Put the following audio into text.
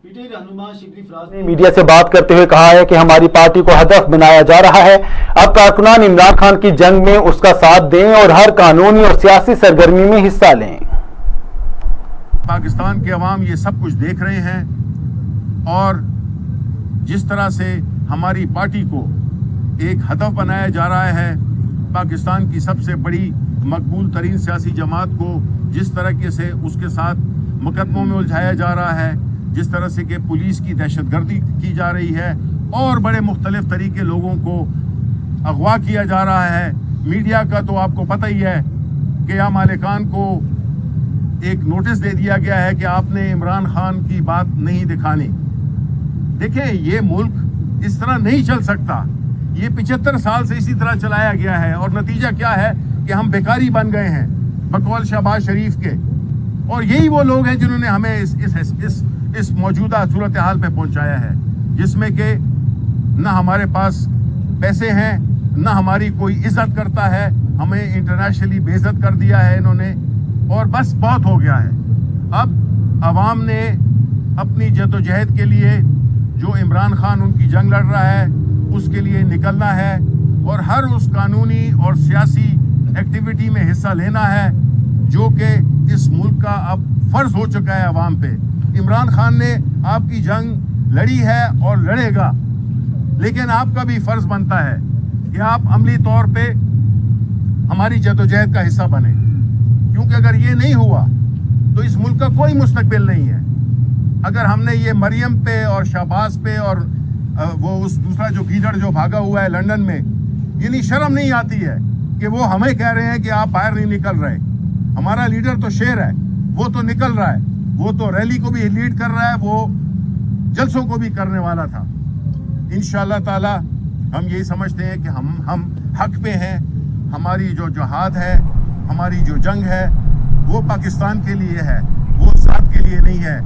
PTI रहनुमा शिबली फराज ने media से बात करते हुए कहा है कि हमारी पार्टी को हदफ बनाया जा रहा है। अब कारकुनान इमरान खान की जंग में उसका साथ दें और हर कानूनी और सियासी सरगर्मी में हिस्सा लें। पाकिस्तान के अवाम ये सब कुछ देख रहे हैं और जिस तरह से हमारी पार्टी को एक हदफ बनाया जा रहा है, पाकिस्तान की सबसे बड़ी मकबूल तरीन सियासी जमात को जिस तरह से उसके साथ मुकदमों में उलझाया जा रहा है, जिस तरह से कि पुलिस की दहशतगर्दी की जा रही है और बड़े मुख्तलिफ तरीके लोगों को अगवा किया जा रहा है। मीडिया का तो आपको पता ही है कि या मालिकान को एक नोटिस दे दिया गया है कि आपने इमरान खान की बात नहीं दिखानी। देखें, ये मुल्क इस तरह नहीं चल सकता। ये 75 साल से इसी तरह चलाया गया है और नतीजा क्या है कि हम बेकारी बन गए हैं बकौल शहबाज शरीफ के। और यही वो लोग हैं जिन्होंने हमें इस मौजूदा सूरत हाल पे पहुंचाया है, जिसमें कि न हमारे पास पैसे हैं, न हमारी कोई इज्जत करता है, हमें इंटरनेशनली बेइज्जत कर दिया है इन्होंने और बस बहुत हो गया है। अब अवाम ने अपनी जद्दोजहद के लिए जो इमरान खान उनकी जंग लड़ रहा है उसके लिए निकलना है और हर उस कानूनी और सियासी एक्टिविटी में हिस्सा लेना है जो कि इस मुल्क का अब फर्ज हो चुका है अवाम पे। इमरान खान ने आपकी जंग लड़ी है और लड़ेगा, लेकिन आपका भी फर्ज बनता है कि आप अमली तौर पे हमारी जद्दोजहद का हिस्सा बने, क्योंकि अगर ये नहीं हुआ तो इस मुल्क का कोई मुस्तकबिल नहीं है। अगर हमने ये मरियम पे और शहबाज पे और वो उस दूसरा जो गीदड़ जो भागा हुआ है लंदन में, ये नहीं शर्म नहीं आती है कि वो हमें कह रहे हैं कि आप बाहर नहीं निकल रहे। हमारा लीडर तो शेर है, वो तो निकल रहा है, वो तो रैली को भी लीड कर रहा है, वो जलसों को भी करने वाला था। इंशाअल्लाह ताला हम यही समझते हैं कि हम हक पे हैं। हमारी जो जहाद है, हमारी जो जंग है, वो पाकिस्तान के लिए है, वो ज़ात के लिए नहीं है।